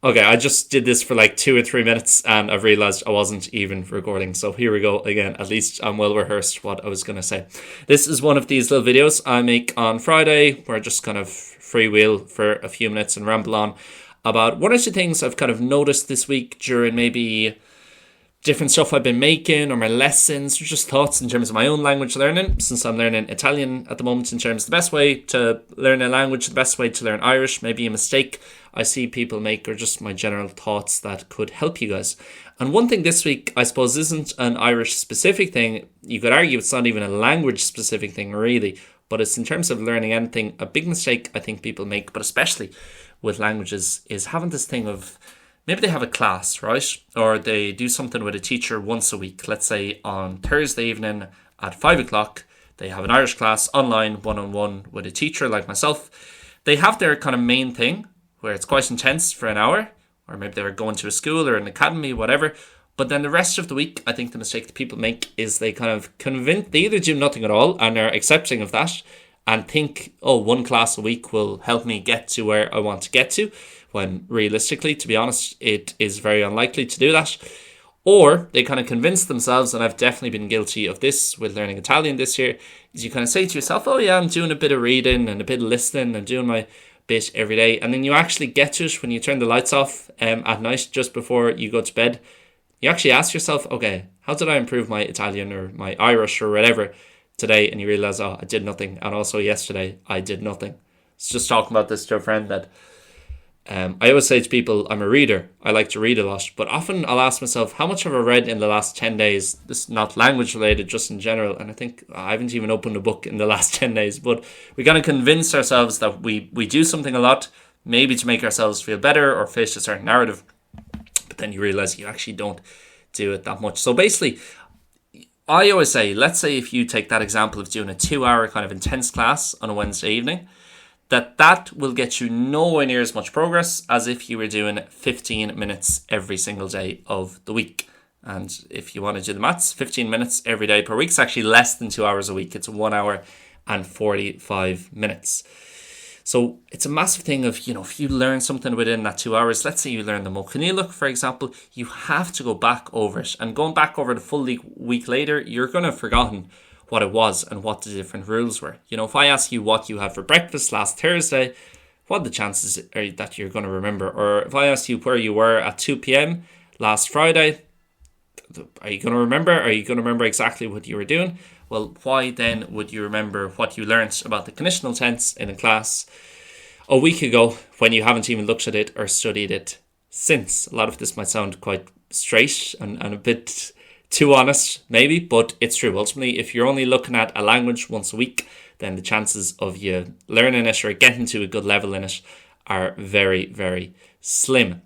Okay, I just did this for like 2 or 3 minutes and I've realized I wasn't even recording. So here we go again. At least I'm well rehearsed what I was going to say. This is one of these little videos I make on Friday where I just kind of freewheel for a few minutes and ramble on about one or two things I've kind of noticed this week during maybe different stuff I've been making or my lessons or just thoughts in terms of my own language learning, since I'm learning Italian at the moment, in terms of the best way to learn a language, the best way to learn Irish, maybe a mistake I see people make, or just my general thoughts that could help you guys. And one thing this week, I suppose, isn't an Irish specific thing. You could argue it's not even a language specific thing really, but it's in terms of learning anything, a big mistake I think people make, but especially with languages, is having this thing of maybe they have a class, right? Or they do something with a teacher once a week. Let's say on Thursday evening at 5 o'clock, they have an Irish class online, one-on-one with a teacher like myself. They have their kind of main thing where it's quite intense for an hour, or maybe they're going to a school or an academy, whatever. But then the rest of the week, I think the mistake that people make is they kind of they either do nothing at all and are accepting of that and think, oh, one class a week will help me get to where I want to get to, when realistically, to be honest, it is very unlikely to do that. Or they kind of convince themselves, and I've definitely been guilty of this with learning Italian this year, is you kind of say to yourself, oh yeah, I'm doing a bit of reading and a bit of listening and doing my bit every day. And then you actually get to it when you turn the lights off at night just before you go to bed. You actually ask yourself, okay, how did I improve my Italian or my Irish or whatever today? And you realize, oh, I did nothing. And also yesterday, I did nothing. It's just talking about this to a friend that I always say to people, I'm a reader. I like to read a lot. But often I'll ask myself, how much have I read in the last 10 days? This is not language related, just in general. And I think I haven't even opened a book in the last 10 days. But we kind of convince ourselves that we do something a lot, maybe to make ourselves feel better or face a certain narrative. But then you realize you actually don't do it that much. So basically, I always say, let's say if you take that example of doing a 2-hour kind of intense class on a Wednesday evening, that will get you nowhere near as much progress as if you were doing 15 minutes every single day of the week. And if you want to do the maths, 15 minutes every day per week is actually less than 2 hours a week. It's 1 hour and 45 minutes. So it's a massive thing of, if you learn something within that 2 hours, let's say you learn the Mochanílach, for example, you have to go back over it. And going back over the full week later, you're going to have forgotten what it was and what the different rules were. If I ask you what you had for breakfast last Thursday, what are the chances are that you're going to remember? Or if I ask you where you were at 2 p.m. last Friday, are you going to remember? Are you going to remember exactly what you were doing? Well, why then would you remember what you learnt about the conditional tense in a class a week ago when you haven't even looked at it or studied it since? A lot of this might sound quite straight and a bit too honest, maybe, but it's true. Ultimately, if you're only looking at a language once a week, then the chances of you learning it or getting to a good level in it are very, very slim.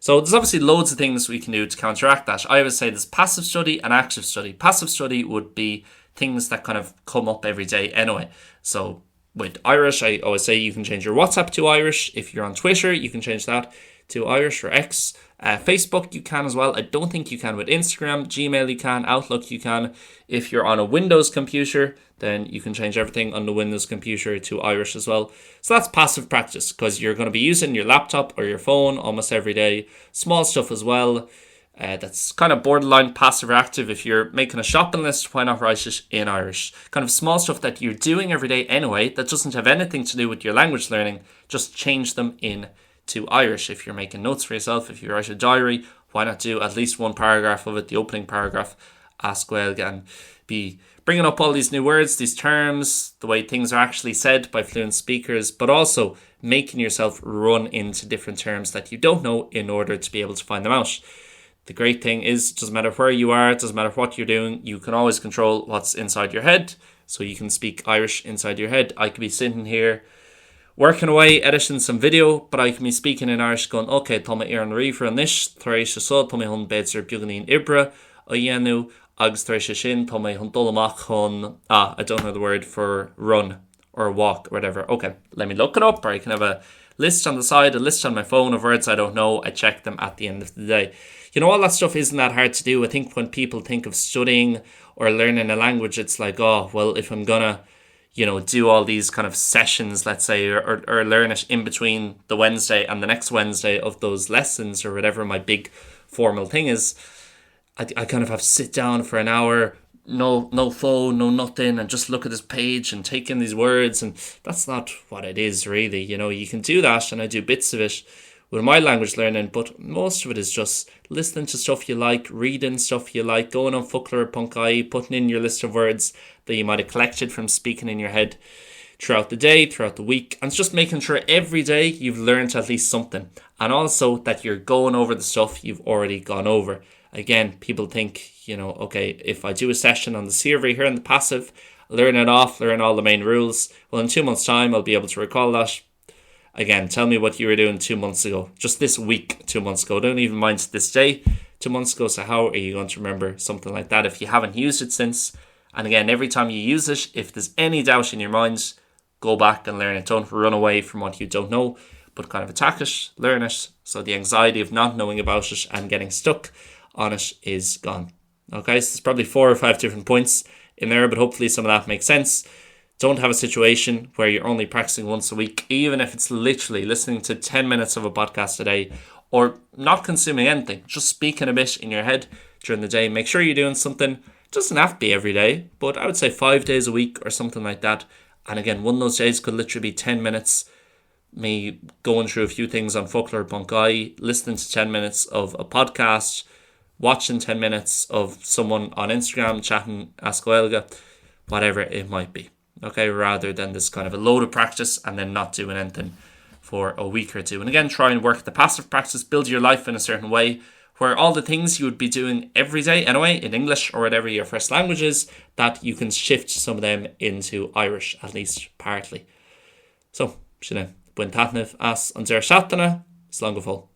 So there's obviously loads of things we can do to counteract that. I always say there's passive study and active study. Passive study would be things that kind of come up every day anyway. So with Irish, I always say you can change your WhatsApp to Irish. If you're on Twitter, you can change that to Irish or X. Facebook you can as well. I don't think you can with Instagram. Gmail you can. Outlook you can. If you're on a Windows computer, then you can change everything on the Windows computer to Irish as well. So that's passive practice because you're going to be using your laptop or your phone almost every day. Small stuff as well. That's kind of borderline passive or active. If you're making a shopping list, why not write it in Irish? Kind of small stuff that you're doing every day anyway that doesn't have anything to do with your language learning. Just change them in to Irish. If you're making notes for yourself, if you write a diary, why not do at least one paragraph of it, the opening paragraph, ask well, and be bringing up all these new words, these terms, the way things are actually said by fluent speakers, but also making yourself run into different terms that you don't know in order to be able to find them out. The great thing is, it doesn't matter where you are, it doesn't matter what you're doing, you can always control what's inside your head. So you can speak Irish inside your head. I could be sitting here working away, editing some video, but I can be speaking in Irish going, okay, Toma Iran Reefer and Nish, Thraisha So, Tommy Hun Bedser Buganin Ibra, Oyenu, Ags Thraisha Shin, Tommy Hun Dolomak Hun, I don't know the word for run or walk or whatever. Okay, let me look it up, or I can have a list on the side, a list on my phone of words I don't know. I check them at the end of the day. All that stuff isn't that hard to do. I think when people think of studying or learning a language, it's like, oh, well, if I'm gonna do all these kind of sessions, let's say, or learn it in between the Wednesday and the next Wednesday of those lessons or whatever my big formal thing is, I kind of have to sit down for an hour, no phone, no nothing, and just look at this page and take in these words. And that's not what it is, really. You can do that, and I do bits of it with my language learning, but most of it is just listening to stuff you like, reading stuff you like, going on Fuckler.ie, putting in your list of words that you might have collected from speaking in your head throughout the day, throughout the week, and it's just making sure every day you've learned at least something, and also that you're going over the stuff you've already gone over. Again, people think, okay, if I do a session on the theory here in the passive, learn it off, learn all the main rules, well, in 2 months' time, I'll be able to recall that. Again, tell me what you were doing 2 months ago, just this week, 2 months ago. Don't even mind this day, 2 months ago. So how are you going to remember something like that if you haven't used it since? And again, every time you use it, if there's any doubt in your mind, go back and learn it. Don't run away from what you don't know, but kind of attack it, learn it. So the anxiety of not knowing about it and getting stuck on it is gone. Okay, so there's probably 4 or 5 different points in there, but hopefully some of that makes sense. Don't have a situation where you're only practicing once a week, even if it's literally listening to 10 minutes of a podcast a day, or not consuming anything, just speaking a bit in your head during the day. Make sure you're doing something. It doesn't have to be every day, but I would say 5 days a week or something like that. And again, one of those days could literally be 10 minutes, me going through a few things on Fuckler.ie, listening to 10 minutes of a podcast, watching 10 minutes of someone on Instagram, chatting, Ask Gaeilge, whatever it might be. Okay, rather than this kind of a load of practice and then not doing anything for a week or two. And again, try and work the passive practice, build your life in a certain way where all the things you would be doing every day anyway, in English or whatever your first language is, that you can shift some of them into Irish, at least partly. So, sinna buin taitneamh as an deir seachtaine, slán go fóill.